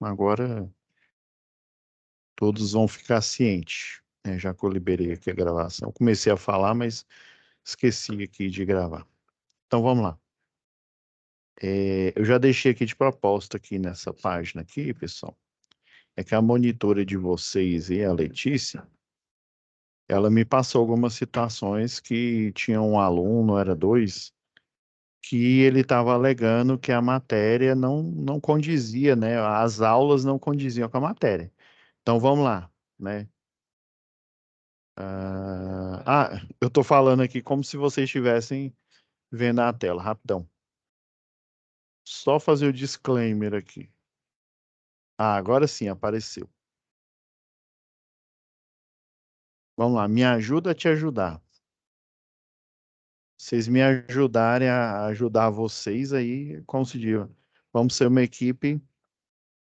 agora todos vão ficar cientes, né? Já que eu liberei aqui a gravação. Eu comecei a falar, mas esqueci aqui de gravar. Então vamos lá. Eu já deixei aqui de proposta aqui nessa página aqui, pessoal. É que a monitora de vocês e a Letícia, ela me passou algumas situações que tinha um aluno, era dois, que ele estava alegando que a matéria não condizia, né? As aulas não condiziam com a matéria. Então vamos lá, né? Eu estou falando aqui como se vocês estivessem vendo a tela, rapidão. Só fazer o disclaimer aqui. Agora sim, apareceu. Vamos lá, me ajuda a te ajudar. Vocês me ajudarem a ajudar vocês aí, como se diz, vamos ser uma equipe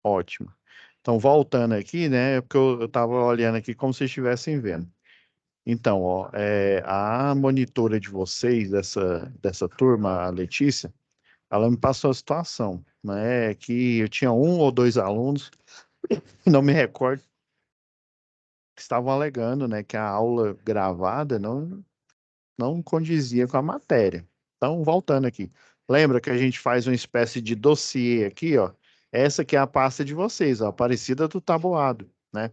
ótima. Então, voltando aqui, né, porque eu estava olhando aqui como se estivessem vendo. Então, ó, a monitora de vocês, dessa turma, a Letícia, ela me passou a situação, né, que eu tinha um ou dois alunos, não me recordo, que estavam alegando, né, que a aula gravada não condizia com a matéria. Então, voltando aqui. Lembra que a gente faz uma espécie de dossiê aqui, ó. Essa que é a pasta de vocês, ó, parecida do tabuado, né?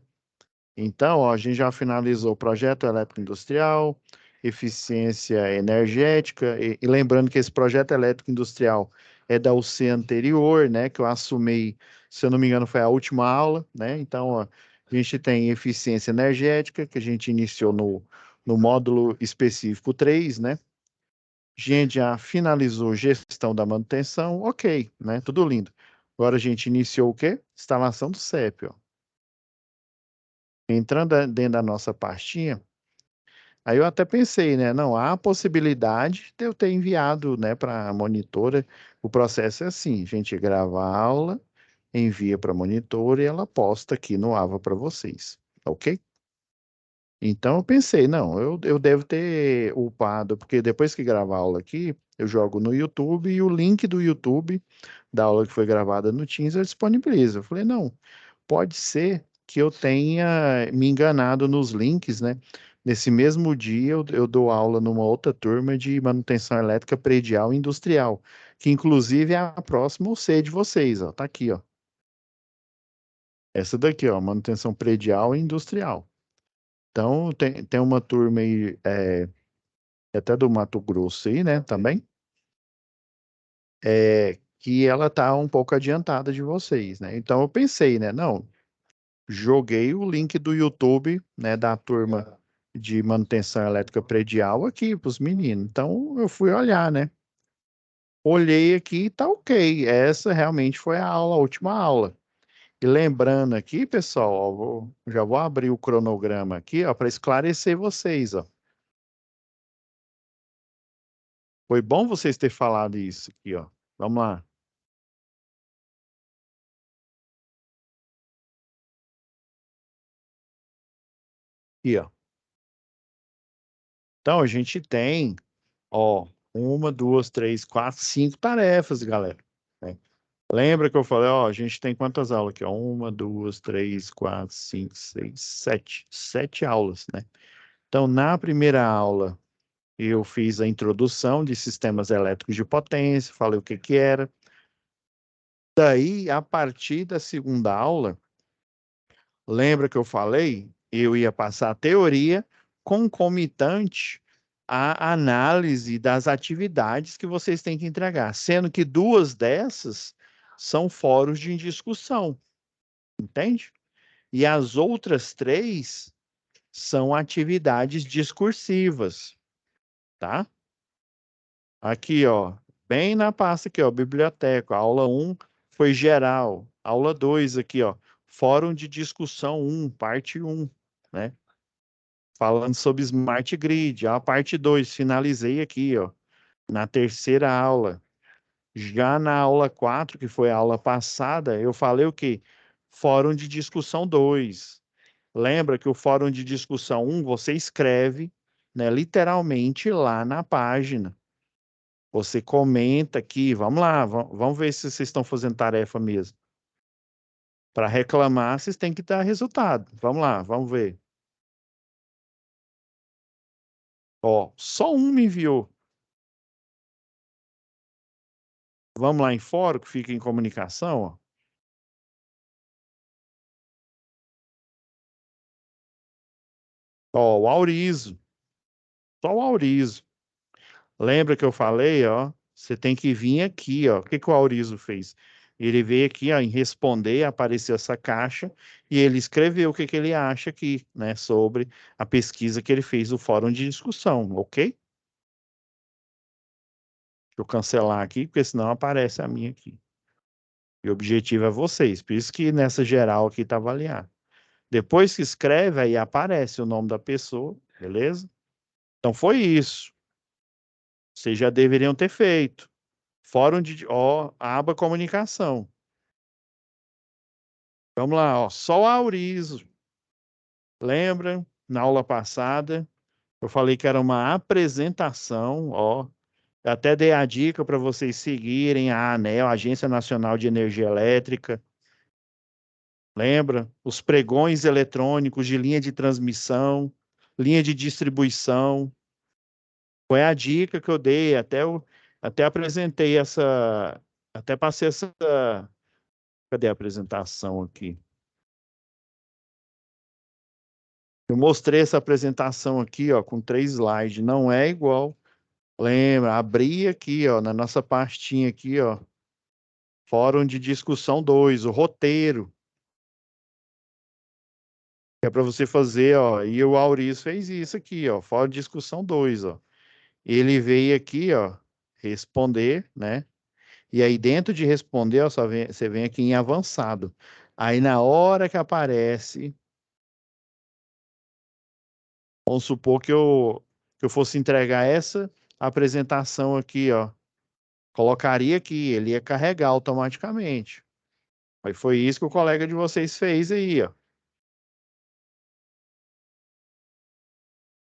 Então, ó, a gente já finalizou o projeto elétrico industrial, eficiência energética, e lembrando que esse projeto elétrico industrial é da UC anterior, né, que eu assumi, se eu não me engano, foi a última aula, né? Então, ó, a gente tem eficiência energética, que a gente iniciou no módulo específico 3, né? A gente já finalizou gestão da manutenção, ok, né? Tudo lindo. Agora a gente iniciou o quê? Instalação do CEP, ó. Entrando dentro da nossa pastinha, aí eu até pensei, né? Não, há a possibilidade de eu ter enviado, né, para a monitora. O processo é assim: a gente grava a aula, envia para a monitora e ela posta aqui no AVA para vocês, ok? Então eu pensei, não, eu devo ter upado, porque depois que gravar a aula aqui, eu jogo no YouTube e o link do YouTube da aula que foi gravada no Teams eu disponibilizo. Eu falei, não, pode ser que eu tenha me enganado nos links, né? Nesse mesmo dia eu dou aula numa outra turma de manutenção elétrica predial e industrial, que inclusive é a próxima UC de vocês, ó, tá aqui, ó. Essa daqui, ó, manutenção predial e industrial. Então, tem uma turma aí, até do Mato Grosso aí, né, também, que ela tá um pouco adiantada de vocês, né? Então, eu pensei, né, não, joguei o link do YouTube, né, da turma de manutenção elétrica predial aqui para os meninos. Então, eu fui olhar, né? Olhei aqui e tá ok. Essa realmente foi a aula, a última aula. E lembrando aqui, pessoal, ó, já vou abrir o cronograma aqui, ó, para esclarecer vocês, ó. Foi bom vocês terem falado isso aqui, ó. Vamos lá. Aqui, ó. Então, a gente tem, ó, uma, duas, três, quatro, cinco tarefas, galera, né? Lembra que eu falei, ó, a gente tem quantas aulas aqui? Ó? Uma, duas, três, quatro, cinco, seis, sete. Sete aulas, né? Então, na primeira aula, eu fiz a introdução de sistemas elétricos de potência, falei o que que era. Daí, a partir da segunda aula, lembra que eu falei? Eu ia passar a teoria concomitante à análise das atividades que vocês têm que entregar, sendo que duas dessas são fóruns de discussão, entende? E as outras três são atividades discursivas, tá? Aqui, ó, bem na pasta aqui, ó, biblioteca, aula um foi geral, aula 2 aqui, ó, fórum de discussão um parte um, né? Falando sobre Smart Grid, a parte 2 finalizei aqui, ó, na terceira aula. Já na aula 4 que foi a aula passada, eu falei o quê? Fórum de discussão 2. Lembra que o fórum de discussão um você escreve, né, literalmente lá na página. Você comenta aqui, vamos lá, vamos ver se vocês estão fazendo tarefa mesmo. Para reclamar, vocês têm que dar resultado. Vamos lá, vamos ver. Ó, só um me enviou. Vamos lá em fórum, que fica em comunicação, ó. Ó, o Aurizo. Só o Aurizo. Lembra que eu falei, ó? Você tem que vir aqui, ó. O que que o Aurizo fez? Ele veio aqui, ó, em responder, apareceu essa caixa e ele escreveu o que que ele acha aqui, né, sobre a pesquisa que ele fez no fórum de discussão, ok? Deixa eu cancelar aqui, porque senão aparece a minha aqui. E o objetivo é vocês, por isso que nessa geral aqui tá avaliado. Depois que escreve, aí aparece o nome da pessoa, beleza? Então foi isso. Vocês já deveriam ter feito. Fórum de, ó, aba comunicação. Vamos lá, ó, só o Aurizo. Lembra? Na aula passada, eu falei que era uma apresentação, ó. Eu até dei a dica para vocês seguirem a ANEEL, Agência Nacional de Energia Elétrica. Lembra? Os pregões eletrônicos de linha de transmissão, linha de distribuição. Foi a dica que eu dei, até apresentei essa, até passei essa, cadê a apresentação aqui? Eu mostrei essa apresentação aqui, ó, com 3 slides, não é igual. Lembra? Abri aqui, ó, na nossa pastinha aqui, ó, Fórum de Discussão 2, o roteiro, que é para você fazer, ó, e o Auris fez isso aqui, ó, Fórum de Discussão 2, ó. Ele veio aqui, ó, responder, né? E aí dentro de responder, ó, você vem aqui em avançado. Aí na hora que aparece, vamos supor que eu fosse entregar essa apresentação aqui, ó, colocaria aqui, ele ia carregar automaticamente. Aí foi isso que o colega de vocês fez aí, ó.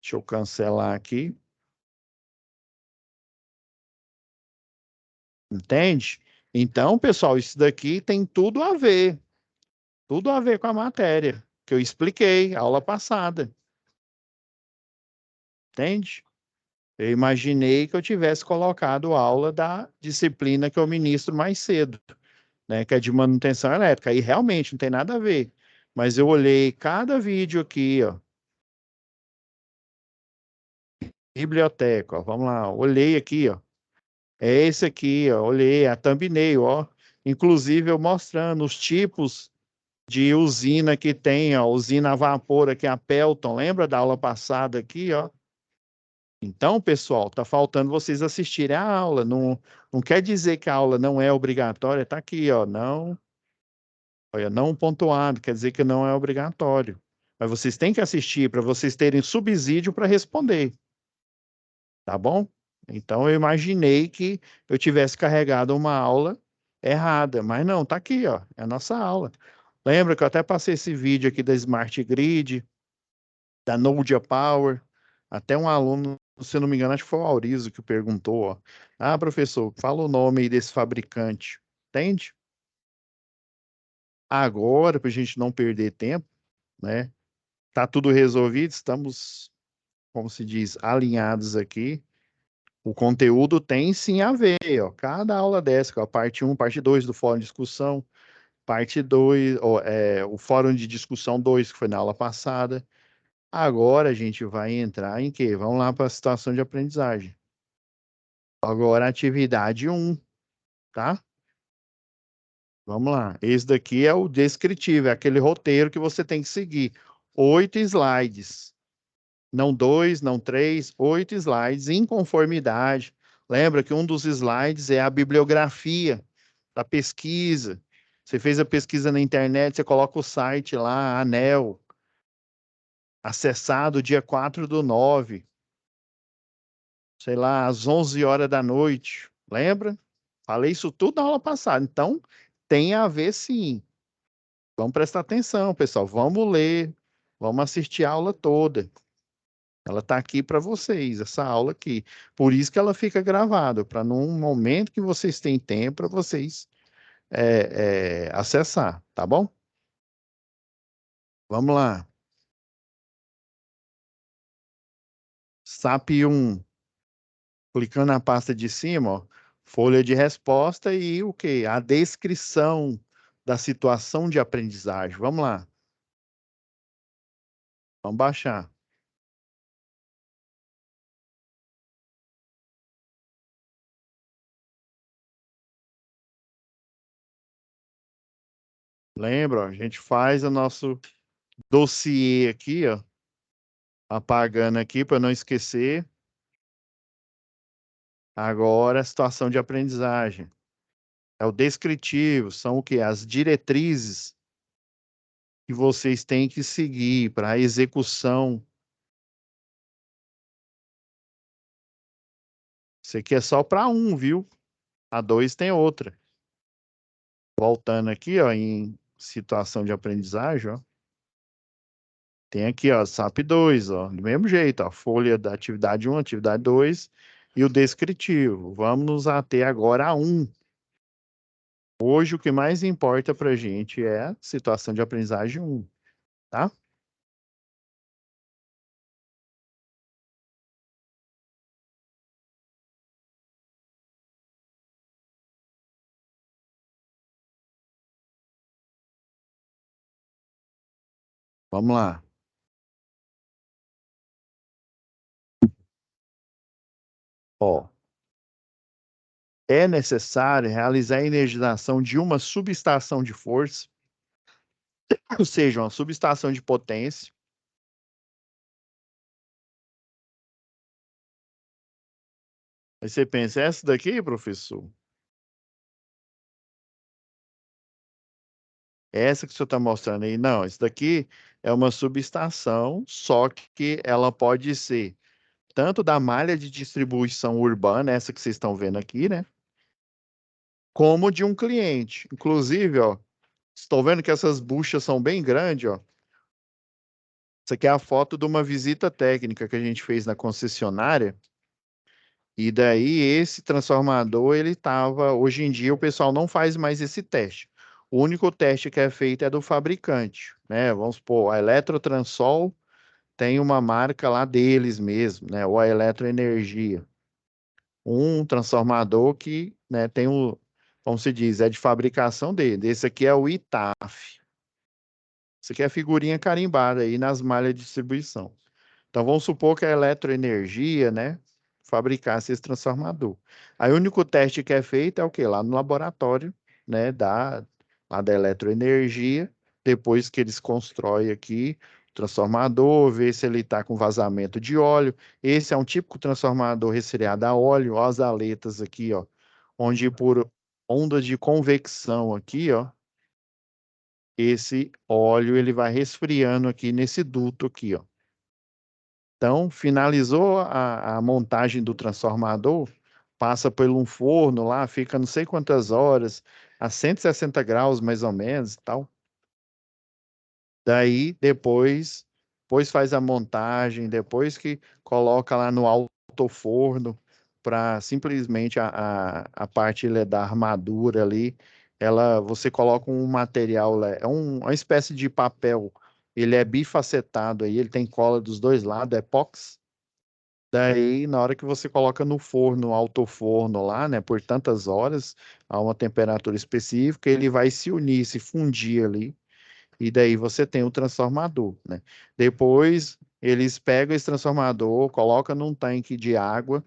Deixa eu cancelar aqui. Entende? Então, pessoal, isso daqui tem tudo a ver com a matéria que eu expliquei, aula passada. Entende? Eu imaginei que eu tivesse colocado aula da disciplina que eu ministro mais cedo, né, que é de manutenção elétrica. Aí realmente não tem nada a ver. Mas eu olhei cada vídeo aqui, ó, biblioteca, ó, vamos lá, olhei aqui, ó. É esse aqui, ó, olhei a thumbnail, ó. Inclusive eu mostrando os tipos de usina que tem, ó, usina a vapor aqui, a Pelton, lembra da aula passada aqui, ó? Então, pessoal, tá faltando vocês assistirem a aula. Não, não quer dizer que a aula não é obrigatória, tá aqui, ó, não, olha, não pontuado, quer dizer que não é obrigatório. Mas vocês têm que assistir para vocês terem subsídio para responder, tá bom? Então eu imaginei que eu tivesse carregado uma aula errada, mas não, tá aqui, ó, é a nossa aula. Lembra que eu até passei esse vídeo aqui da Smart Grid, da Node Power, até um aluno, se eu não me engano, acho que foi o Aurizo que perguntou, ó. Ah, professor, fala o nome aí desse fabricante, entende? Agora, para a gente não perder tempo, né? Tá tudo resolvido, estamos, como se diz, alinhados aqui. O conteúdo tem sim a ver, ó. Cada aula dessa, ó, parte um, parte 2 do fórum de discussão, parte 2, ó, o fórum de discussão 2 que foi na aula passada. Agora a gente vai entrar em quê? Vamos lá para a situação de aprendizagem. Agora, atividade um, tá? Vamos lá. Esse daqui é o descritivo, é aquele roteiro que você tem que seguir. 8 slides. Não 2, não 3, 8 slides em conformidade. Lembra que um dos slides é a bibliografia da pesquisa. Você fez a pesquisa na internet, você coloca o site lá, ANEEL, acessado dia 4/9, sei lá, às 11 horas da noite. Lembra? Falei isso tudo na aula passada. Então, tem a ver sim. Vamos prestar atenção, pessoal. Vamos ler, vamos assistir a aula toda. Ela está aqui para vocês, essa aula aqui. Por isso que ela fica gravada, para num momento que vocês têm tempo para vocês acessar, tá bom? Vamos lá. SAP 1, clicando na pasta de cima, ó, folha de resposta e o quê? A descrição da situação de aprendizagem. Vamos lá, vamos baixar. Lembra, ó, a gente faz o nosso dossiê aqui, ó, apagando aqui para não esquecer. Agora, a situação de aprendizagem. É o descritivo, são o quê? As diretrizes que vocês têm que seguir para a execução. Isso aqui é só para um, viu? A dois tem outra. Voltando aqui, ó, em situação de aprendizagem, ó, tem aqui, ó, SAP 2, ó, do mesmo jeito, ó, folha da atividade 1, atividade 2 e o descritivo. Vamos nos ater agora a um. Hoje, o que mais importa para a gente é a situação de aprendizagem um, tá? Vamos lá. Ó, é necessário realizar a energização de uma subestação de força, ou seja, uma subestação de potência. Aí você pensa, essa daqui, professor? Essa que o senhor está mostrando aí? Não, isso daqui é uma subestação, só que ela pode ser tanto da malha de distribuição urbana, essa que vocês estão vendo aqui, né? Como de um cliente. Inclusive, ó, estou vendo que essas buchas são bem grandes, ó. Isso aqui é a foto de uma visita técnica que a gente fez na concessionária. E daí esse transformador, ele estava. Hoje em dia o pessoal não faz mais esse teste. O único teste que é feito é do fabricante, né? Vamos supor, a Eletrotransol tem uma marca lá deles mesmo, né? Ou a Eletroenergia. Um transformador que, né, tem o, como se diz, é de fabricação dele. Esse aqui é o ITAF. Isso aqui é figurinha carimbada aí nas malhas de distribuição. Então vamos supor que a eletroenergia, né, fabricasse esse transformador. Aí o único teste que é feito é o quê? Lá no laboratório, né, lá da eletroenergia, depois que eles constroem aqui o transformador, ver se ele está com vazamento de óleo. Esse é um típico transformador resfriado a óleo, ó, as aletas aqui, ó, onde por ondas de convecção aqui, ó, esse óleo ele vai resfriando aqui nesse duto aqui, ó. Então, finalizou a montagem do transformador, passa por um forno lá, fica não sei quantas horas, a 160 graus mais ou menos, e tal. Daí, depois faz a montagem, depois que coloca lá no alto forno, para simplesmente a parte da armadura ali, você coloca um material, é uma espécie de papel, ele é bifacetado aí, ele tem cola dos dois lados, é epóxi. Daí, na hora que você coloca no forno, alto forno lá, né, por tantas horas, a uma temperatura específica, ele vai se unir, se fundir ali, e daí você tem o transformador, né? Depois, eles pegam esse transformador, colocam num tanque de água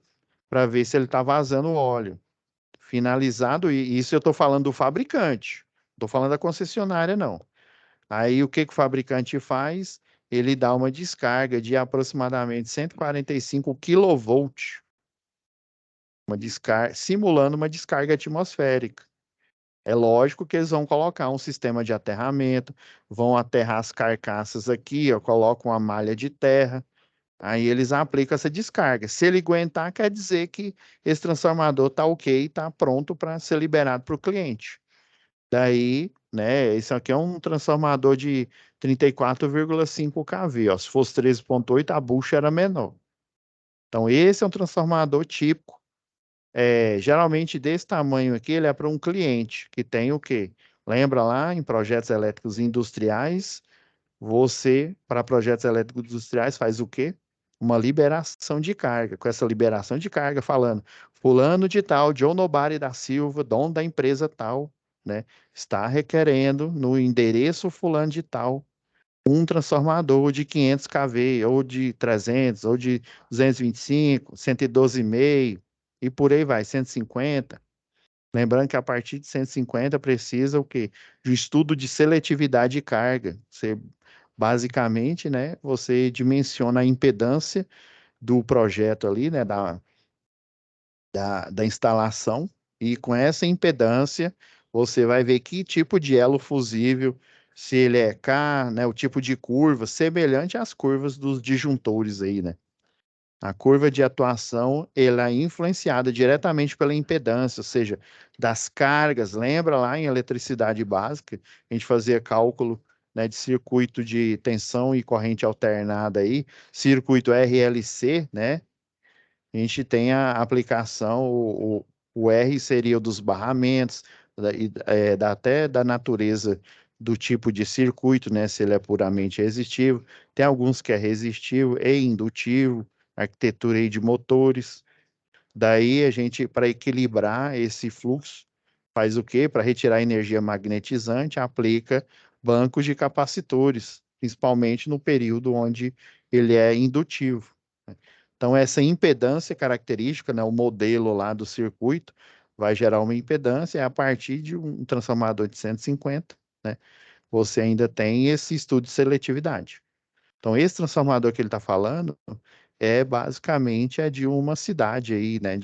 para ver se ele está vazando óleo. Finalizado, e isso eu estou falando do fabricante, não estou falando da concessionária, não. Aí o que que o fabricante faz? Ele dá uma descarga de aproximadamente 145 kV, uma descarga, simulando uma descarga atmosférica. É lógico que eles vão colocar um sistema de aterramento, vão aterrar as carcaças aqui, ó, colocam uma malha de terra, aí eles aplicam essa descarga. Se ele aguentar, quer dizer que esse transformador está ok, está pronto para ser liberado para o cliente. Daí, né, isso aqui é um transformador de 34,5 kV, ó. Se fosse 13,8, a bucha era menor. Então, esse é um transformador típico. Geralmente desse tamanho aqui, ele é para um cliente que tem o quê? Lembra lá em projetos elétricos industriais, Você, para projetos elétricos industriais, faz o quê? Uma liberação de carga. Com essa liberação de carga, falando, fulano de tal, John Nobari da Silva, dono da empresa tal, né, está requerendo no endereço fulano de tal um transformador de 500 kV, ou de 300, ou de 225, 112,5, e por aí vai, 150. Lembrando que a partir de 150 precisa o quê? De um estudo de seletividade de carga. Você, basicamente, né, você dimensiona a impedância do projeto ali, né, da instalação, e com essa impedância você vai ver que tipo de elo fusível, se ele é K, né, o tipo de curva, semelhante às curvas dos disjuntores aí, né? A curva de atuação, ela é influenciada diretamente pela impedância, ou seja, das cargas. Lembra lá em eletricidade básica, a gente fazia cálculo, né, de circuito de tensão e corrente alternada aí, circuito RLC, né? A gente tem a aplicação, o R seria o dos barramentos, até da natureza do tipo de circuito, né? Se ele é puramente resistivo. Tem alguns que é resistivo e indutivo, arquitetura aí de motores. Daí a gente, para equilibrar esse fluxo, faz o quê? Para retirar a energia magnetizante, aplica bancos de capacitores, principalmente no período onde ele é indutivo. Então, essa impedância característica, né, o modelo lá do circuito, vai gerar uma impedância, e a partir de um transformador de 150, né, você ainda tem esse estudo de seletividade. Então, esse transformador que ele está falando é basicamente de uma cidade aí, né,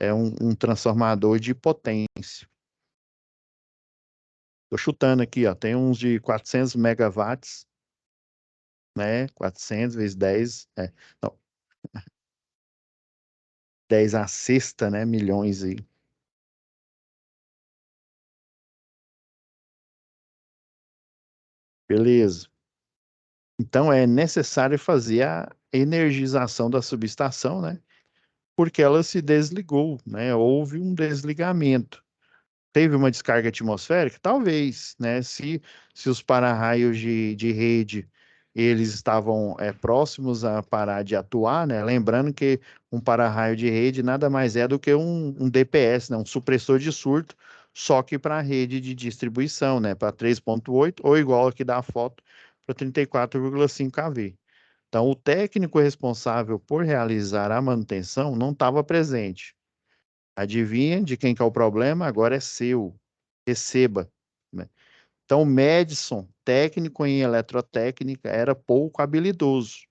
é um transformador de potência. Estou chutando aqui, ó, tem uns de 400 megawatts, né, 400 vezes 10, não, 10 a sexta, né, milhões aí. Beleza. Então é necessário fazer a energização da subestação, né? Porque ela se desligou, né? Houve um desligamento. Teve uma descarga atmosférica? Talvez, né? Se os para-raios de rede eles estavam próximos a parar de atuar, né? Lembrando que um para-raio de rede nada mais é do que um DPS, né? Um supressor de surto, só que para a rede de distribuição, né? Para 3.8 ou igual aqui da foto, para 34,5 kV. Então, o técnico responsável por realizar a manutenção não estava presente. Adivinha de quem que é o problema? Agora é seu. Receba, né? Então, Madison, técnico em eletrotécnica, era pouco habilidoso.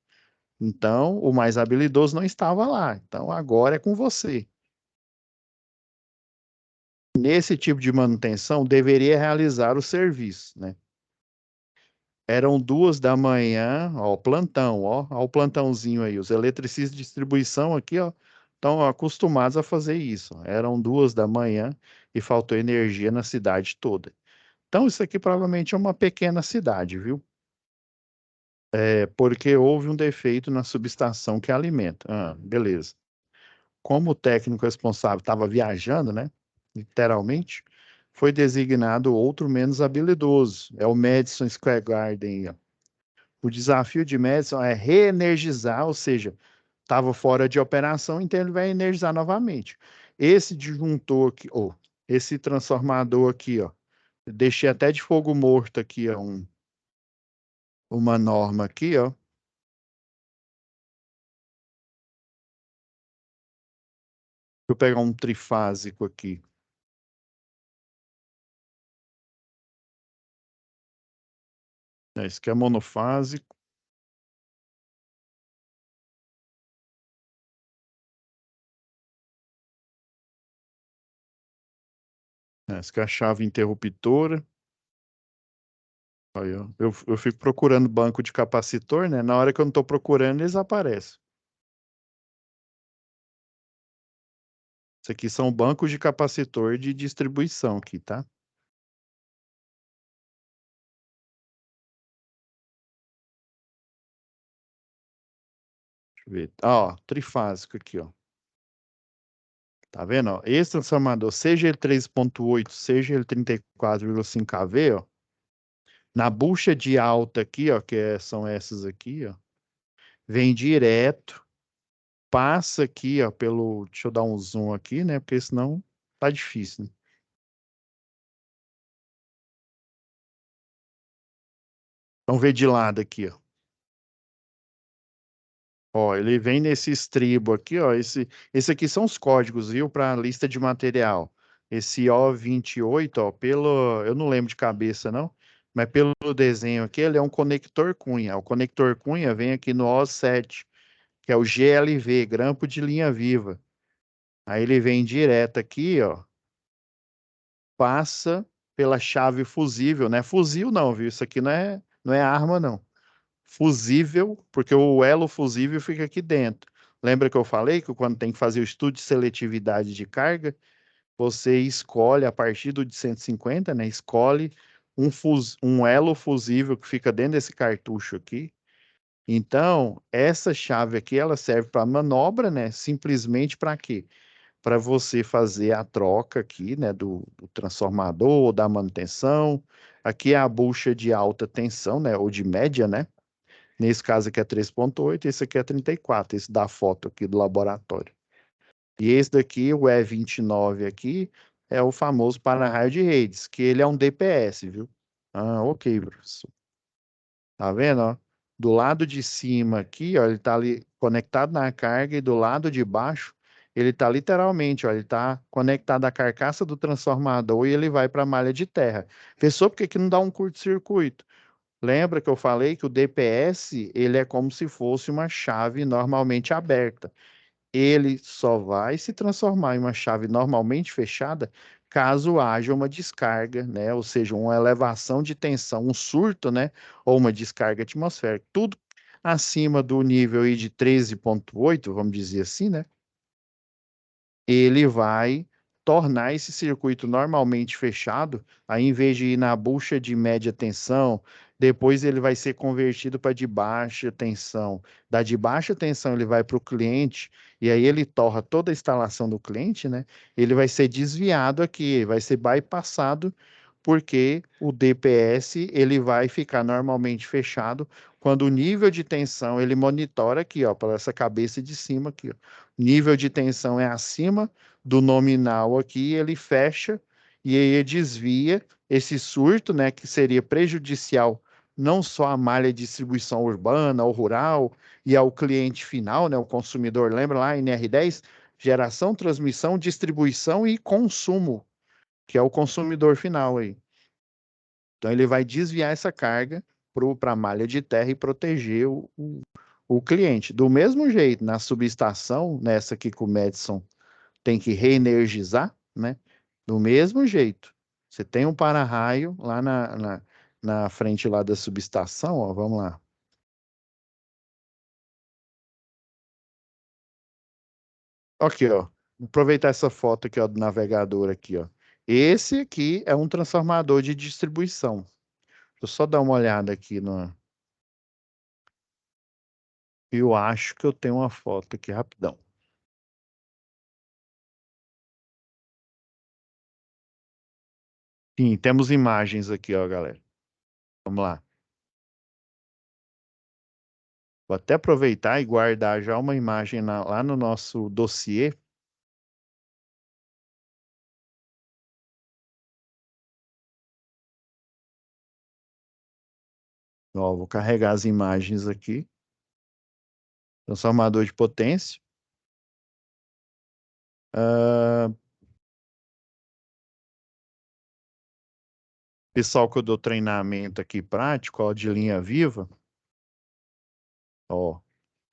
Então, o mais habilidoso não estava lá. Então, agora é com você. Nesse tipo de manutenção, deveria realizar o serviço, né? Eram 2 da manhã, ó, plantão, ó o plantãozinho aí. Os eletricistas de distribuição aqui, ó, estão acostumados a fazer isso. Eram 2 da manhã e faltou energia na cidade toda. Então, isso aqui provavelmente é uma pequena cidade, viu? É porque houve um defeito na subestação que alimenta. Ah, beleza. Como o técnico responsável estava viajando, né? Literalmente, foi designado outro menos habilidoso. É o Madison Square Garden. Ó. O desafio de Madison é reenergizar, ou seja, estava fora de operação, então ele vai energizar novamente. Esse disjuntor aqui, ou esse transformador aqui, ó, deixei até de fogo morto aqui, ó, uma norma aqui, ó. Deixa eu pegar um trifásico aqui. Esse aqui é monofásico. Essa aqui é a chave interruptora. Aí, ó. Eu fico procurando banco de capacitor, né? Na hora que eu não estou procurando, eles aparecem. Isso aqui são bancos de capacitor de distribuição aqui, tá? Deixa eu ver. Ó, trifásico aqui, ó. Tá vendo? Ó? Esse transformador, seja ele 3.8, seja ele 34,5 kV, ó, Na bucha de alta aqui, ó, são essas aqui, ó, vem direto, passa aqui, ó, pelo, deixa eu dar um zoom aqui, né, porque senão tá difícil, né? Vamos ver de lado aqui, ó. Ó, ele vem nesse estribo aqui, ó. Esse aqui são os códigos, viu, para a lista de material. Esse O28, ó, eu não lembro de cabeça, não, mas pelo desenho aqui, ele é um conector cunha. O conector cunha vem aqui no O7, que é o GLV, grampo de linha viva. Aí ele vem direto aqui, ó, passa pela chave fusível, né? Fuzil não, viu? Isso aqui não é arma, não. Fusível, porque o elo fusível fica aqui dentro. Lembra que eu falei que quando tem que fazer o estudo de seletividade de carga, você escolhe a partir do de 150, né? Escolhe um elo fusível que fica dentro desse cartucho aqui. Então, essa chave aqui, ela serve para manobra, né? Simplesmente para quê? Para você fazer a troca aqui, né, do transformador ou da manutenção. Aqui é a bucha de alta tensão, né, ou de média, né? Nesse caso aqui é 3,8, esse aqui é 34, esse da foto aqui do laboratório. E esse daqui, o E29 aqui, é o famoso para-raio de redes, que ele é um DPS, viu? Ah, ok, professor. Tá vendo, ó? Do lado de cima aqui, ó, ele tá ali conectado na carga e do lado de baixo, ele tá literalmente, ó, ele tá conectado à carcaça do transformador e ele vai para a malha de terra. Pensou por que que não dá um curto-circuito? Lembra que eu falei que o DPS, ele é como se fosse uma chave normalmente aberta. Ele só vai se transformar em uma chave normalmente fechada caso haja uma descarga, né? Ou seja, uma elevação de tensão, um surto, né? Ou uma descarga atmosférica. Tudo acima do nível aí de 13,8, vamos dizer assim, né? Ele vai tornar esse circuito normalmente fechado, aí em vez de ir na bucha de média tensão, depois ele vai ser convertido para de baixa tensão. Da de baixa tensão ele vai para o cliente, e aí ele torra toda a instalação do cliente, né? Ele vai ser desviado aqui, vai ser bypassado, porque o DPS ele vai ficar normalmente fechado quando o nível de tensão ele monitora aqui, ó, para essa cabeça de cima aqui, ó. Nível de tensão é acima do nominal aqui, ele fecha e aí desvia esse surto, né, que seria prejudicial não só à malha de distribuição urbana ou rural e ao cliente final, né, o consumidor, lembra lá, NR10? Geração, transmissão, distribuição e consumo, que é o consumidor final aí. Então ele vai desviar essa carga para a malha de terra e proteger o cliente. Do mesmo jeito, na subestação, nessa aqui que o Madison tem que reenergizar, né? Do mesmo jeito. Você tem um para-raio lá na frente lá da subestação, ó, vamos lá. Aqui, ó. Vou aproveitar essa foto aqui, ó, do navegador aqui, ó. Esse aqui é um transformador de distribuição. Deixa eu só dar uma olhada aqui no. Eu acho que eu tenho uma foto aqui rapidão. Sim, temos imagens aqui, ó, galera. Vamos lá. Vou até aproveitar e guardar já uma imagem lá no nosso dossiê. Ó, vou carregar as imagens aqui. Transformador de potência. Ah, pessoal que eu dou treinamento aqui prático, ó, de linha viva, ó,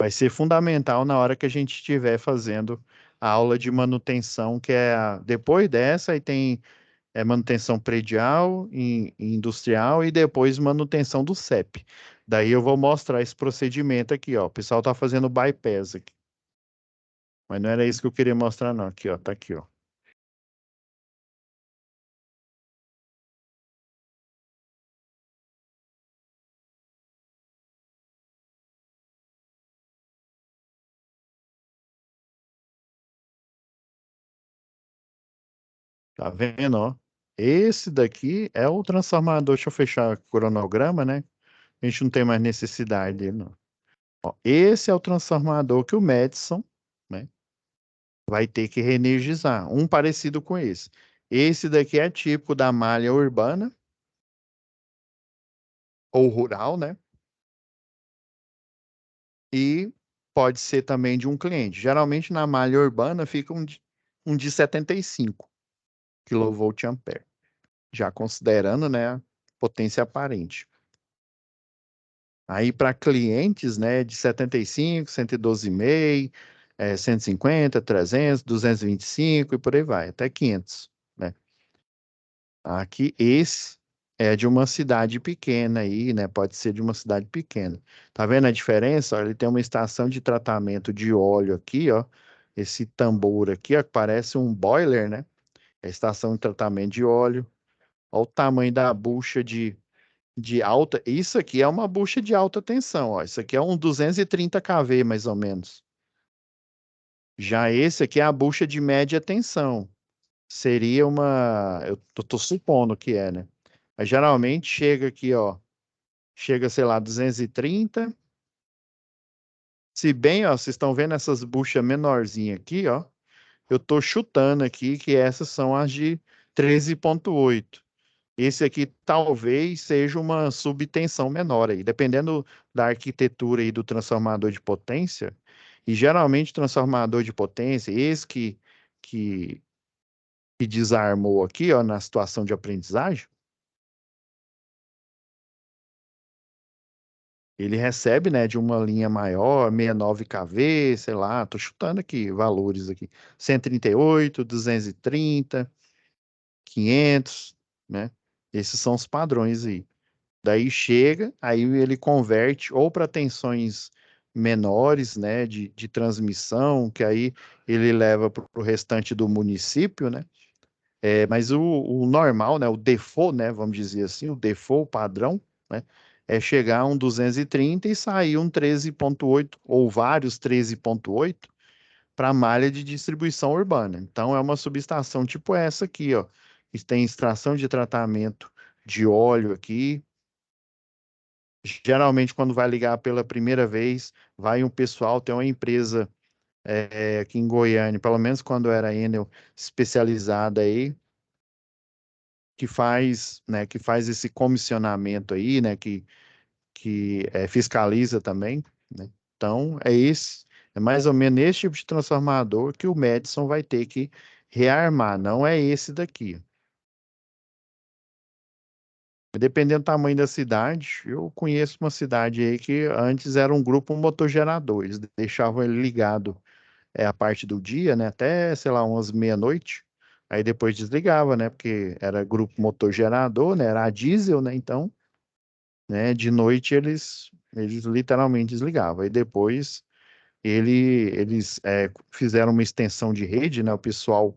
vai ser fundamental na hora que a gente estiver fazendo a aula de manutenção, que é depois dessa, aí tem manutenção predial, industrial e depois manutenção do CEP. Daí eu vou mostrar esse procedimento aqui, ó. O pessoal tá fazendo bypass aqui. Mas não era isso que eu queria mostrar, não. Aqui, ó, tá aqui, ó. Tá vendo, ó? Esse daqui é o transformador. Deixa eu fechar o cronograma, né? A gente não tem mais necessidade dele, não. Ó, esse é o transformador que o Madison, né, vai ter que reenergizar. Um parecido com esse. Esse daqui é típico da malha urbana ou rural, né? E pode ser também de um cliente. Geralmente na malha urbana fica um de 75 kVA, já considerando, né, a potência aparente. Aí para clientes, né, de 75, 112,5, 150, 300, 225 e por aí vai, até 500, né? Aqui esse é de uma cidade pequena aí, né? Pode ser de uma cidade pequena. Tá vendo a diferença? Ó, ele tem uma estação de tratamento de óleo aqui, ó. Esse tambor aqui, ó, que parece um boiler, né? É a estação de tratamento de óleo. Olha o tamanho da bucha de alta. Isso aqui é uma bucha de alta tensão, ó. Isso aqui é um 230 kV, mais ou menos. Já esse aqui é a bucha de média tensão. Seria uma. Eu tô supondo que é, né? Mas geralmente chega aqui, ó. Chega, sei lá, 230. Se bem, ó, vocês estão vendo essas buchas menorzinhas aqui, ó. Eu tô chutando aqui que essas são as de 13,8. Esse aqui talvez seja uma subtensão menor aí, dependendo da arquitetura aí do transformador de potência. E geralmente transformador de potência, esse que, que desarmou aqui, ó, na situação de aprendizagem, ele recebe, né, de uma linha maior, 69 kV, sei lá, tô chutando aqui valores aqui, 138, 230, 500, né? Esses são os padrões aí. Daí chega, aí ele converte ou para tensões menores, né, de transmissão, que aí ele leva para o restante do município, né? Mas o normal, né, o default, né, vamos dizer assim, o default padrão, né, é chegar a um 230 e sair um 13,8 ou vários 13,8 para a malha de distribuição urbana. Então é uma subestação tipo essa aqui, ó, que tem extração de tratamento de óleo aqui. Geralmente, quando vai ligar pela primeira vez, vai um pessoal, tem uma empresa aqui em Goiânia, pelo menos quando era Enel, especializada aí, que faz esse comissionamento aí, né, que fiscaliza também, né? Então, é mais ou menos esse tipo de transformador que o Madison vai ter que rearmar, não é esse daqui. Dependendo do tamanho da cidade, eu conheço uma cidade aí que antes era um grupo motogerador, eles deixavam ele ligado a parte do dia, né, até, sei lá, umas meia-noite, aí depois desligava, né, porque era grupo motogerador, né, era a diesel, né, então, né, de noite eles literalmente desligavam, e depois eles fizeram uma extensão de rede, né, o pessoal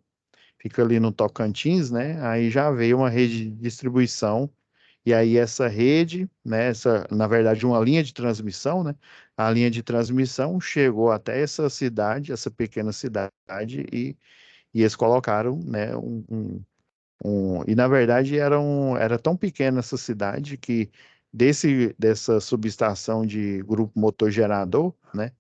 fica ali no Tocantins, né, aí já veio uma rede de distribuição. E aí essa rede, né, na verdade, uma linha de transmissão, né, a linha de transmissão chegou até essa cidade, essa pequena cidade, e eles colocaram, né, e na verdade era tão pequena essa cidade que dessa subestação de grupo motor gerador, né,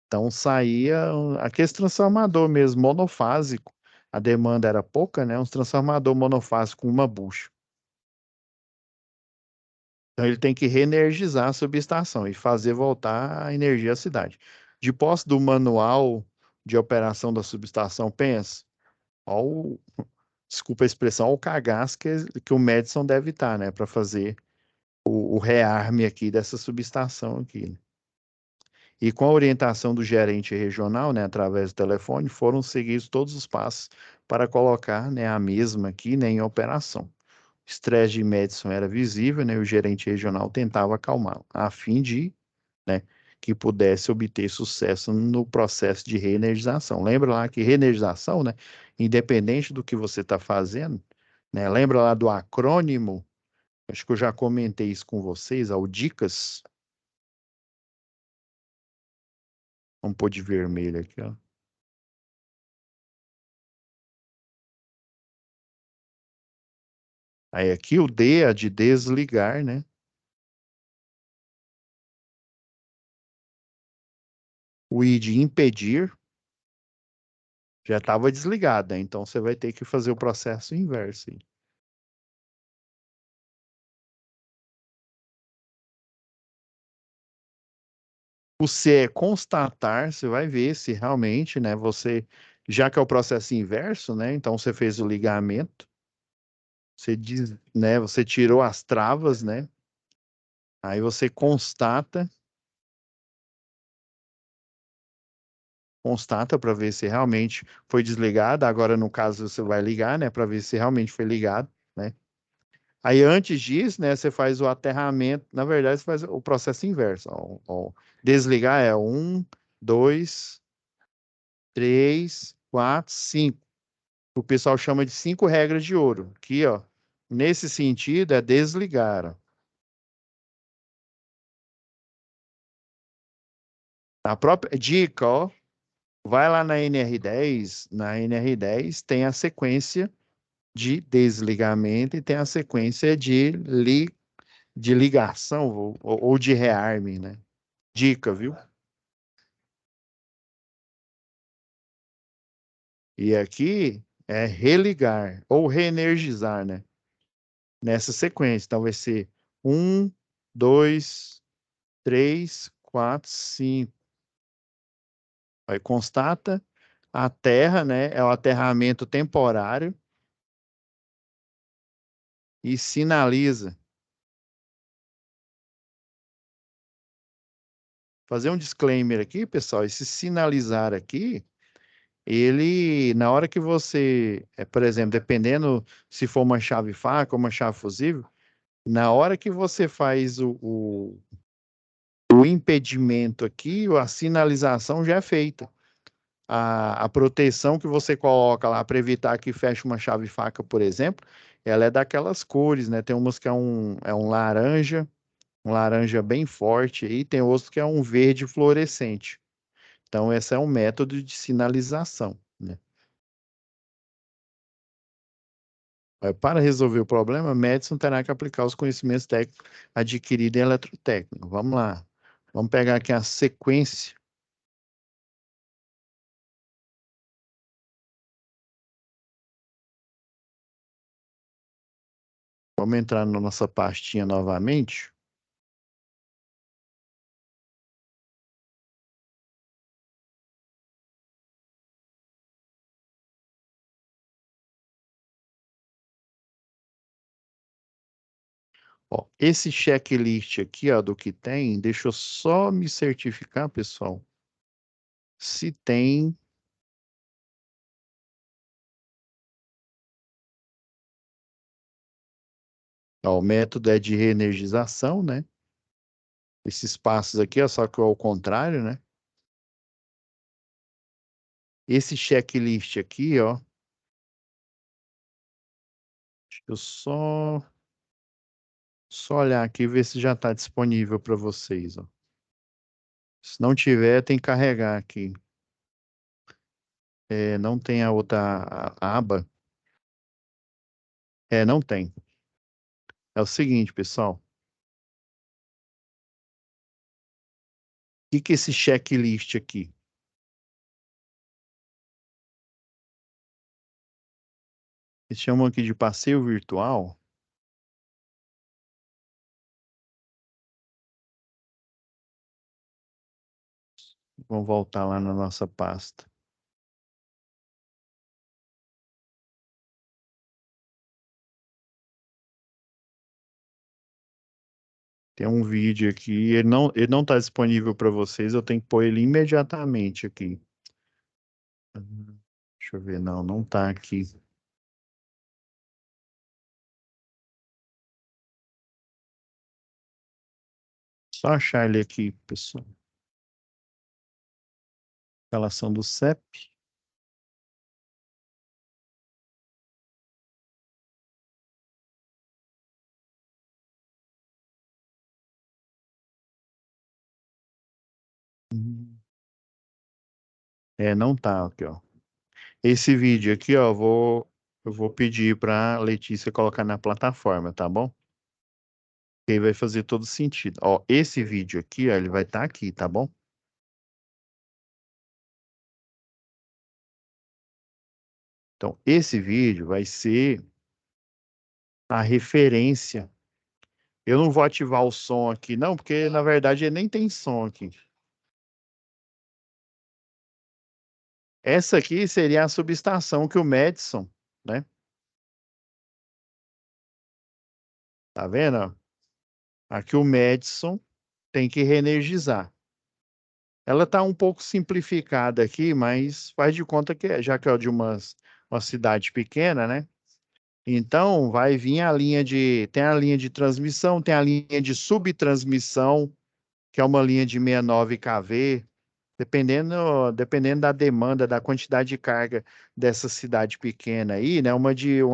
então saía aquele transformador mesmo, monofásico, a demanda era pouca, né, um transformador monofásico com uma bucha. Então ele tem que reenergizar a subestação e fazer voltar a energia à cidade. De posse do manual de operação da subestação, pensa, ó desculpa a expressão, ó o cagaço que o Madison deve estar, né, para fazer o rearme aqui dessa subestação aqui, né? E com a orientação do gerente regional, né, através do telefone, foram seguidos todos os passos para colocar, né, a mesma aqui, né, em operação. O estresse de Madison era visível, né, e o gerente regional tentava acalmá-lo, a fim de, né, que pudesse obter sucesso no processo de reenergização. Lembra lá que reenergização, né, independente do que você está fazendo, né, lembra lá do acrônimo, acho que eu já comentei isso com vocês, o DICAS, vamos pôr de vermelho aqui, ó. Aí aqui o D é de desligar, né? O I de impedir já estava desligada, então você vai ter que fazer o processo inverso aí. O C é constatar, você vai ver se realmente, né, já que é o processo inverso, né, então você fez o ligamento, você diz, né, você tirou as travas, né, aí você constata para ver se realmente foi desligado, agora no caso você vai ligar, né, para ver se realmente foi ligado, né. Aí antes disso, né, você faz o aterramento, na verdade você faz o processo inverso, ó. Desligar é um, dois, três, quatro, cinco. O pessoal chama de 5 regras de ouro. Aqui, ó, nesse sentido, é desligar. Ó. A própria dica, ó, vai lá na NR10 tem a sequência de desligamento e tem a sequência de ligação ou de rearme, né? Dica, viu? E aqui é religar ou reenergizar, né? Nessa sequência. Então vai ser um, dois, três, quatro, cinco. Aí constata a terra, né? É o aterramento temporário e sinaliza. Fazer um disclaimer aqui, pessoal. Esse sinalizar aqui, ele, na hora que você, por exemplo, dependendo se for uma chave faca ou uma chave fusível, na hora que você faz o impedimento aqui, a sinalização já é feita. A proteção que você coloca lá para evitar que feche uma chave faca, por exemplo, ela é daquelas cores, né? Tem umas que um laranja bem forte, e tem outros que é um verde fluorescente. Então, esse é um método de sinalização, né? Para resolver o problema, Madison terá que aplicar os conhecimentos técnicos adquiridos em eletrotécnica. Vamos lá. Vamos pegar aqui a sequência. Vamos entrar na nossa pastinha novamente. Ó, esse checklist aqui, ó, do que tem, deixa eu só me certificar, pessoal, se tem. Ó, o método é de reenergização, né? Esses passos aqui, ó, só que ao contrário, né? Esse checklist aqui, ó, deixa eu só olhar aqui e ver se já está disponível para vocês, ó. Se não tiver, tem que carregar aqui. Não tem a outra aba. Não tem. É o seguinte, pessoal. O que que é esse checklist aqui? Eles chamam aqui de passeio virtual. Vamos voltar lá na nossa pasta. Tem um vídeo aqui, ele não está disponível para vocês, eu tenho que pôr ele imediatamente aqui. Deixa eu ver, não está aqui. Só achar ele aqui, pessoal. Relação do CEP. Não tá aqui, ó. Esse vídeo aqui, ó, vou. Eu vou pedir para Letícia colocar na plataforma, tá bom? Que aí vai fazer todo sentido. Ó, esse vídeo aqui, ó, ele vai estar aqui, tá bom? Então, esse vídeo vai ser a referência. Eu não vou ativar o som aqui, não, porque na verdade ele nem tem som aqui. Essa aqui seria a subestação que o Madison, né? Tá vendo? Ó? Aqui o Madison tem que reenergizar. Ela tá um pouco simplificada aqui, mas faz de conta que já que é de uma cidade pequena, né? Então vai vir a linha tem a linha de transmissão, tem a linha de subtransmissão, que é uma linha de 69 kV. Dependendo da demanda, da quantidade de carga dessa cidade pequena aí, né? Uma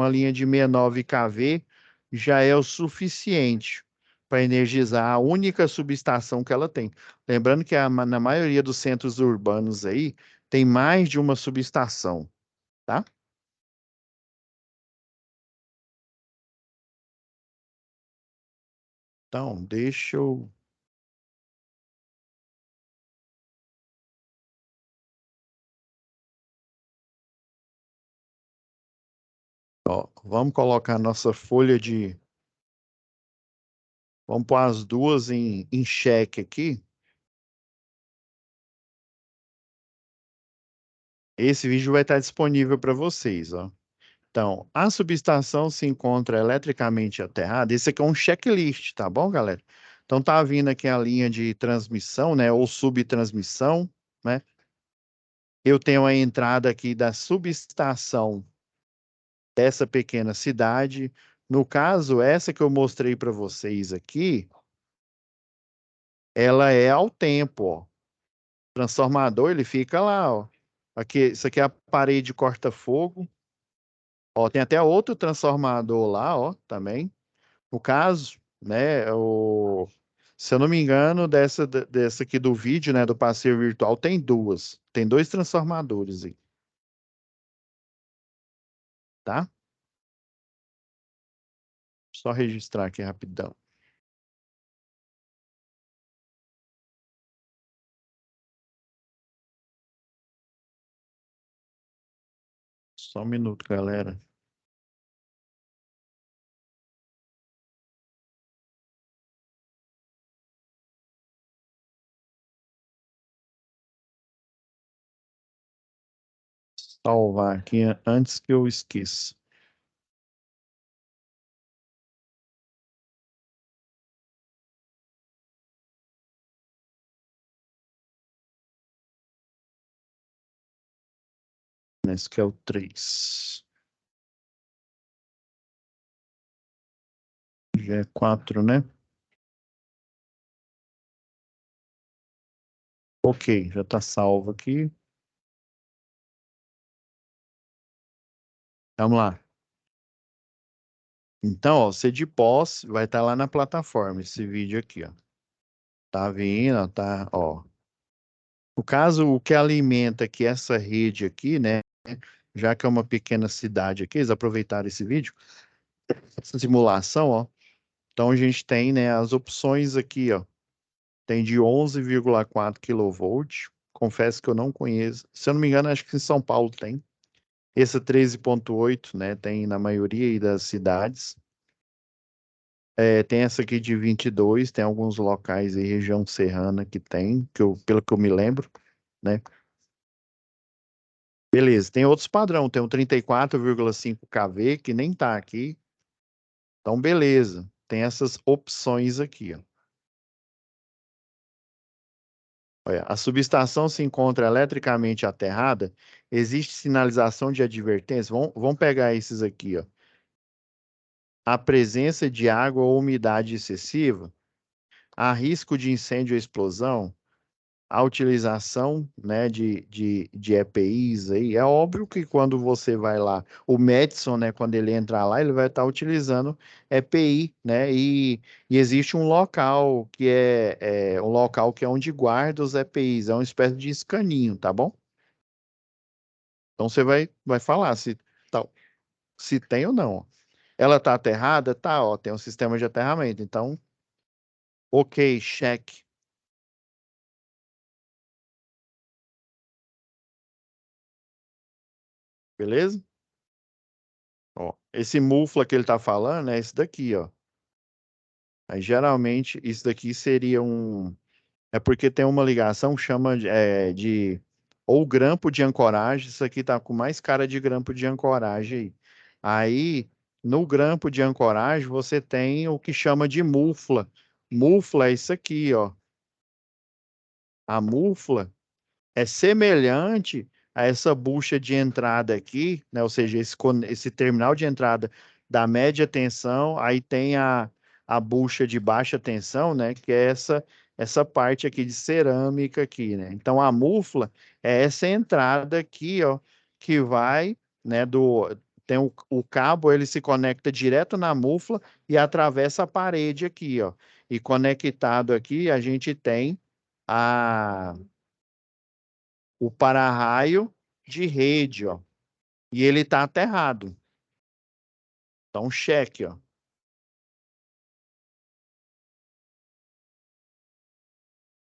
linha de 69 kV já é o suficiente para energizar a única subestação que ela tem. Lembrando que na maioria dos centros urbanos aí tem mais de uma subestação, tá? Então, deixa eu. Ó, vamos colocar a nossa folha de. Vamos pôr as duas em xeque aqui. Esse vídeo vai estar disponível para vocês, ó. Então, a subestação se encontra eletricamente aterrada. Esse aqui é um checklist, tá bom, galera? Então, tá vindo aqui a linha de transmissão, né, ou subtransmissão, né? Eu tenho a entrada aqui da subestação dessa pequena cidade. No caso, essa que eu mostrei para vocês aqui, ela é ao tempo, ó. O transformador, ele fica lá, ó. Aqui, isso aqui é a parede corta-fogo. Ó, tem até outro transformador lá, ó, também. No caso, né, se eu não me engano, dessa aqui do vídeo, né, do passeio virtual, tem duas. Tem dois transformadores aí, tá? Só registrar aqui rapidão. Só um minuto, galera. Salvar aqui antes que eu esqueça. Esse que é o 3. Já é 4, né? Ok, já está salvo aqui. Vamos lá. Então, ó, você de pós vai estar lá na plataforma, esse vídeo aqui, ó. Tá vindo, ó, tá, ó. No caso, o que alimenta aqui essa rede aqui, né? Já que é uma pequena cidade aqui, eles aproveitaram esse vídeo, essa simulação, ó. Então a gente tem, né, as opções aqui, ó. Tem de 11,4 kV. Confesso que eu não conheço. Se eu não me engano, acho que em São Paulo tem. Essa 13,8, né, tem na maioria aí das cidades. É, tem essa aqui de 22, tem alguns locais aí, região serrana que tem, pelo que eu me lembro, né? Beleza, tem outros padrão, tem o 34,5 kV que nem tá aqui. Então, beleza. Tem essas opções aqui, ó. Olha, a subestação se encontra eletricamente aterrada. Existe sinalização de advertência. Vamos pegar esses aqui, ó. A presença de água ou umidade excessiva. Há risco de incêndio ou explosão. A utilização, né, de EPIs aí, é óbvio que quando você vai lá, o Madison, né, quando ele entrar lá, ele vai estar utilizando EPI, né, e existe um local um local que é onde guarda os EPIs, é uma espécie de escaninho, tá bom? Então você vai falar se tal. se tem ou não. Ela tá aterrada? Tá, ó, tem um sistema de aterramento. Então, ok, check. Beleza? Ó, esse mufla que ele tá falando é esse daqui, ó. Aí, geralmente, isso daqui seria um... É porque tem uma ligação que chama de ou grampo de ancoragem. Isso aqui tá com mais cara de grampo de ancoragem aí. Aí, no grampo de ancoragem, você tem o que chama de mufla. Mufla é isso aqui, ó. A mufla é semelhante a essa bucha de entrada aqui, né? Ou seja, esse terminal de entrada da média tensão, aí tem a bucha de baixa tensão, né? Que é essa parte aqui de cerâmica aqui, né? Então a mufla é essa entrada aqui, ó, que vai, né? Tem o cabo, ele se conecta direto na mufla e atravessa a parede aqui, ó. E conectado aqui a gente tem a o para-raio de rede, ó. E ele está aterrado. Então, cheque, ó.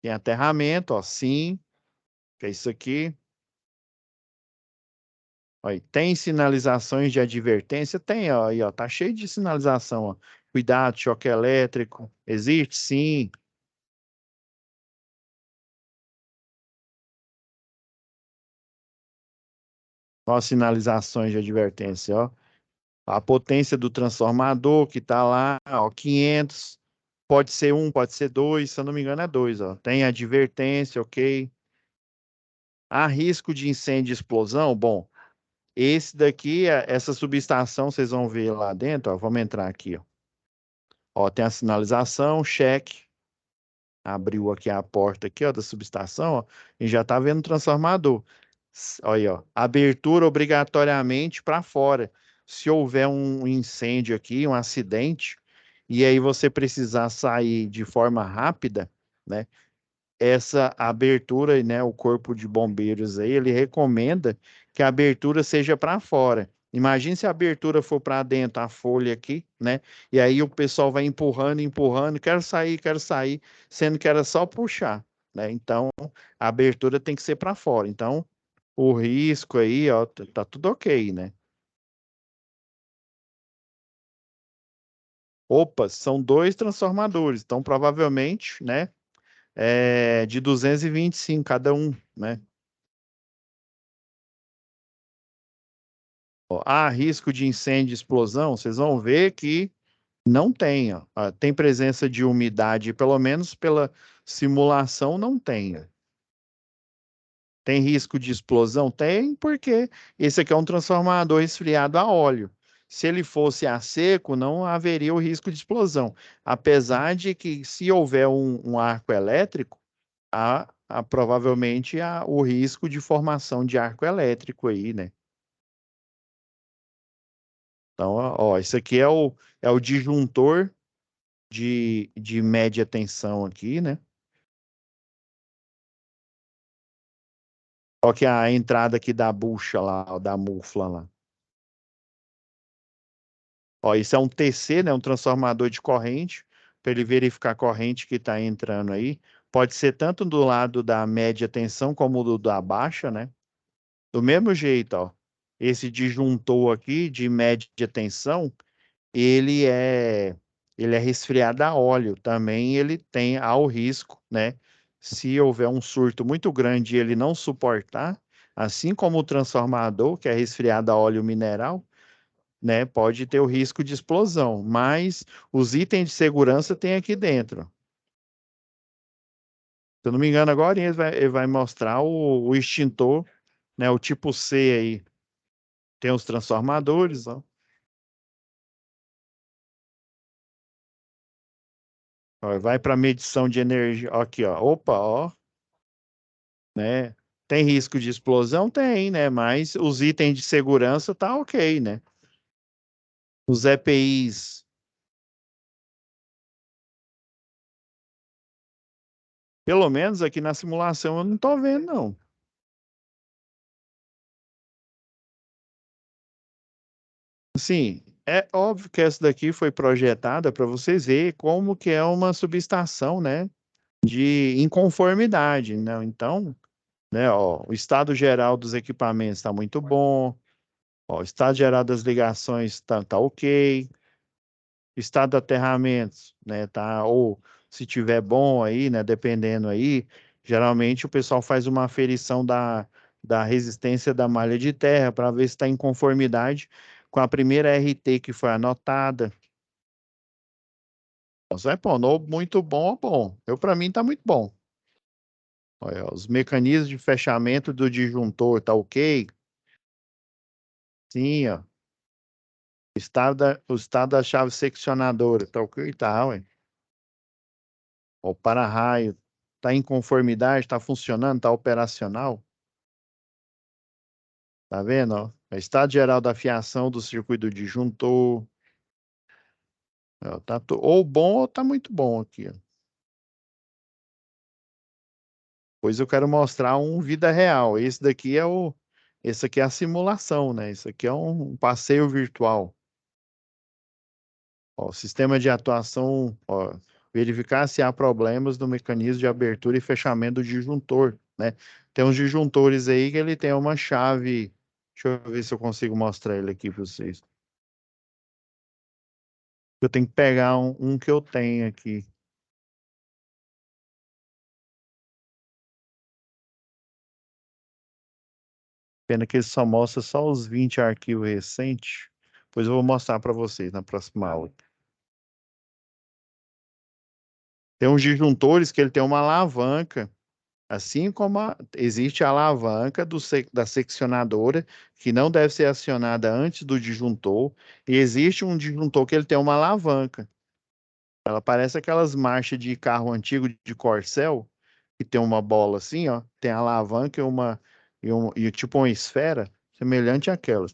Tem aterramento, ó, sim, que é isso aqui. Ó, e tem sinalizações de advertência? Tem, ó, aí, ó, tá cheio de sinalização, ó. Cuidado, choque elétrico. Existe? Sim. Ó, sinalizações de advertência, ó. A potência do transformador que tá lá, ó, 500. Pode ser um, pode ser dois, se eu não me engano é dois, ó. Tem advertência, ok. Há risco de incêndio e explosão? Bom, esse daqui, essa subestação, vocês vão ver lá dentro, ó, vamos entrar aqui, ó. Ó, tem a sinalização, cheque. Abriu aqui a porta aqui, ó, da subestação, ó, e já tá vendo o transformador. Olha aí, ó, abertura obrigatoriamente para fora. Se houver um incêndio aqui, um acidente, e aí você precisar sair de forma rápida, né? Essa abertura, né, o corpo de bombeiros aí, ele recomenda que a abertura seja para fora. Imagine se a abertura for para dentro, a folha aqui, né? E aí o pessoal vai empurrando, empurrando, quero sair, sendo que era só puxar, né? Então, a abertura tem que ser para fora. Então, o risco aí, ó, tá tudo ok, né? Opa, são dois transformadores, então provavelmente, né, de 225 cada um, né? Ó, há risco de incêndio e explosão? Vocês vão ver que não tem. Ó. Ah, tem presença de umidade, pelo menos pela simulação, não tem. Ó. Tem risco de explosão? Tem, porque esse aqui é um transformador resfriado a óleo. Se ele fosse a seco, não haveria o risco de explosão. Apesar de que, se houver um arco elétrico, provavelmente há o risco de formação de arco elétrico aí, né? Então, ó, isso aqui é o disjuntor de média tensão aqui, né? Ó que a entrada aqui da bucha lá, ó, da mufla lá. Ó, isso é um TC, né? Um transformador de corrente, para ele verificar a corrente que está entrando aí. Pode ser tanto do lado da média tensão como do da baixa, né? Do mesmo jeito, ó. Esse disjuntor aqui de média tensão, ele é ele é resfriado a óleo. Também ele tem ao risco, né? Se houver um surto muito grande e ele não suportar, assim como o transformador, que é resfriado a óleo mineral, né? Pode ter o risco de explosão. Mas os itens de segurança tem aqui dentro. Se eu não me engano, agora ele vai mostrar o extintor, né? O tipo C aí. Tem os transformadores, ó. Ó, vai para medição de energia. Aqui, ó. Opa, ó. Né? Tem risco de explosão? Tem, né? Mas os itens de segurança tá ok, né? Os EPIs, pelo menos aqui na simulação eu não tô vendo, não. Sim, é óbvio que essa daqui foi projetada para vocês verem como que é uma subestação, né, de inconformidade, né? Então, né, ó, o estado geral dos equipamentos está muito bom, ó, o estado geral das ligações tá ok, estado de aterramentos, né, tá, ou se tiver bom aí, né, dependendo aí, geralmente o pessoal faz uma aferição da resistência da malha de terra para ver se está em conformidade com a primeira RT que foi anotada. Nossa, é bom, muito bom ou bom. Eu, para mim, tá muito bom. Olha, os mecanismos de fechamento do disjuntor tá ok? Sim, ó. O estado da chave seccionadora tá ok? Tá, ué. O para-raio tá em conformidade, tá funcionando, tá operacional. Tá vendo, ó? O estado geral da fiação do circuito do disjuntor. Ó, tá ou bom ou tá muito bom aqui, ó. Pois eu quero mostrar um vida real. Esse aqui é a simulação, né? Isso aqui é um passeio virtual. Ó, sistema de atuação, ó, verificar se há problemas no mecanismo de abertura e fechamento do disjuntor, né? Tem uns disjuntores aí que ele tem uma chave. Deixa eu ver se eu consigo mostrar ele aqui para vocês. Eu tenho que pegar um que eu tenho aqui. Pena que ele só mostra só os 20 arquivos recentes. Pois eu vou mostrar para vocês na próxima aula. Tem uns disjuntores que ele tem uma alavanca. Assim como existe a alavanca da seccionadora, que não deve ser acionada antes do disjuntor, e existe um disjuntor que ele tem uma alavanca. Ela parece aquelas marchas de carro antigo de Corcel, que tem uma bola assim, ó, tem a alavanca e tipo uma esfera, semelhante àquelas.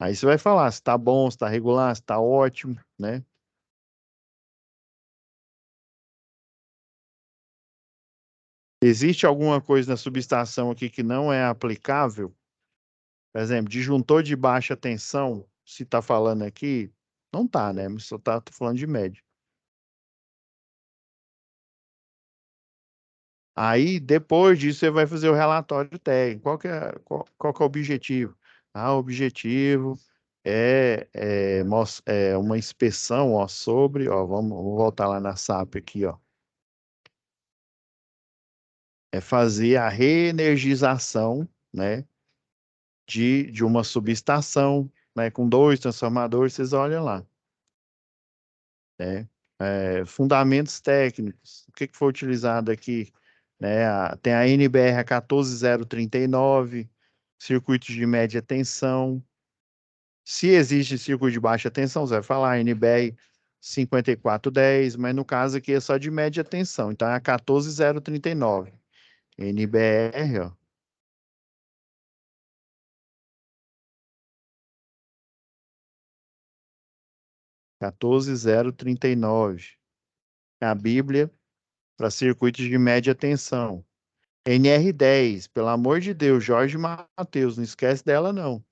Aí você vai falar se está bom, se está regular, se está ótimo, né? Existe alguma coisa na subestação aqui que não é aplicável? Por exemplo, disjuntor de baixa tensão, se está falando aqui, não está, né? Mas só está falando de médio. Aí, depois disso, você vai fazer o relatório técnico. Qual que é o objetivo? O objetivo é uma inspeção, ó, sobre, ó, vamos voltar lá na SAP aqui, ó. É fazer a reenergização, né, de uma subestação, né, com dois transformadores, vocês olham lá, né? Fundamentos técnicos, o que que foi utilizado aqui, né? Tem a NBR 14039, circuitos de média tensão. Se existe circuito de baixa tensão, você vai falar NBR 5410, mas no caso aqui é só de média tensão, então é a 14039. NBR, ó, 14039. É a Bíblia para circuitos de média tensão. NR10, pelo amor de Deus, Jorge Mateus, não esquece dela não.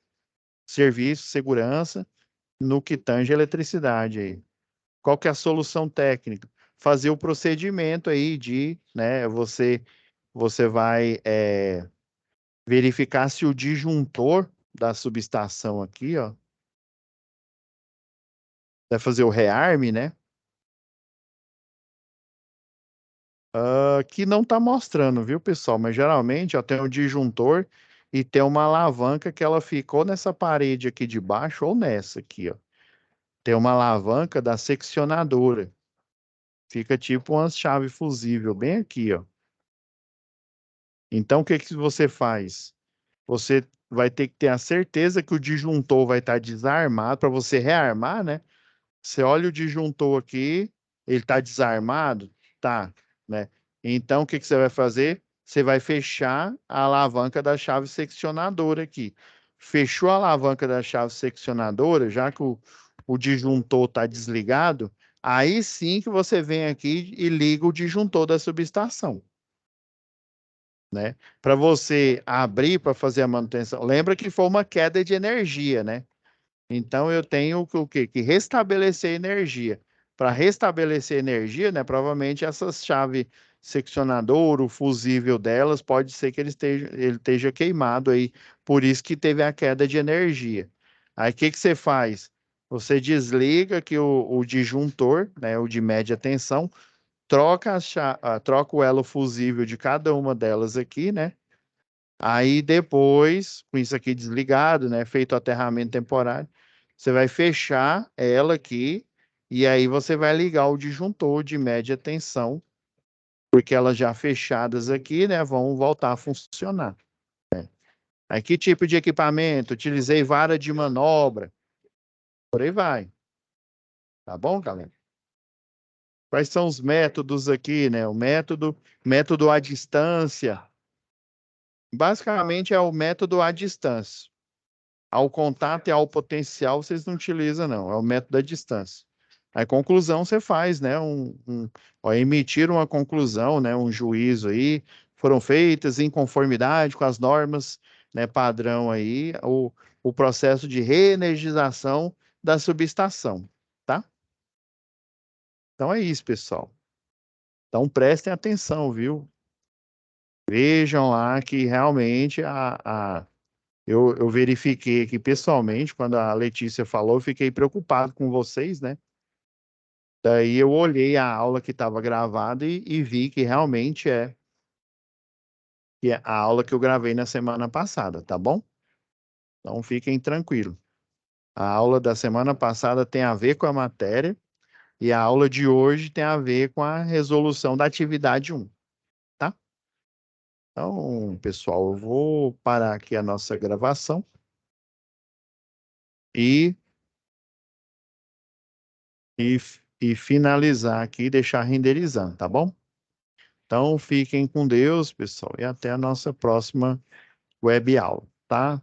Serviço, segurança, no que tange eletricidade aí. Qual que é a solução técnica? Fazer o procedimento aí né, você vai verificar se o disjuntor da subestação aqui, ó, vai fazer o rearme, né? Que não está mostrando, viu, pessoal? Mas geralmente, ó, tem um disjuntor e tem uma alavanca que ela ficou nessa parede aqui de baixo ou nessa aqui, ó. Tem uma alavanca da seccionadora. Fica tipo uma chave fusível bem aqui, ó. Então, o que que você faz? Você vai ter que ter a certeza que o disjuntor vai estar desarmado para você rearmar, né? Você olha o disjuntor aqui, ele está desarmado? Tá, né? Então, o que que você vai fazer? Você vai fechar a alavanca da chave seccionadora aqui. Fechou a alavanca da chave seccionadora, já que o disjuntor está desligado, aí sim que você vem aqui e liga o disjuntor da subestação. né? Para você abrir para fazer a manutenção, lembra que foi uma queda de energia, né? Então eu tenho o quê? Que restabelecer energia. Para restabelecer energia, né? Provavelmente essas chaves seccionador, o fusível delas, pode ser que ele esteja queimado aí, por isso que teve a queda de energia. Aí o que que você faz? Você desliga que o disjuntor, né? O de média tensão, troca o elo fusível de cada uma delas aqui, né? Aí depois, com isso aqui desligado, né, feito o aterramento temporário, você vai fechar ela aqui e aí você vai ligar o disjuntor de média tensão, porque elas já fechadas aqui, né, vão voltar a funcionar. Aí que tipo de equipamento? Utilizei vara de manobra, por aí vai. Tá bom, galera? Quais são os métodos aqui, né? Método à distância. Basicamente é o método à distância. Ao contato e ao potencial vocês não utilizam, não. É o método da distância. Aí, conclusão, você faz, né? Ó, emitir uma conclusão, né? Um juízo aí. Foram feitas em conformidade com as normas, né? Padrão aí, o processo de reenergização da subestação, tá? Então é isso, pessoal. Então prestem atenção, viu? Vejam lá que realmente eu verifiquei aqui pessoalmente, quando a Letícia falou, eu fiquei preocupado com vocês, né? Daí eu olhei a aula que estava gravada e vi que realmente que é a aula que eu gravei na semana passada, tá bom? Então fiquem tranquilos. A aula da semana passada tem a ver com a matéria e a aula de hoje tem a ver com a resolução da atividade 1, tá? Então, pessoal, eu vou parar aqui a nossa gravação e e, e finalizar aqui e deixar renderizando, tá bom? Então, fiquem com Deus, pessoal, e até a nossa próxima web aula, tá?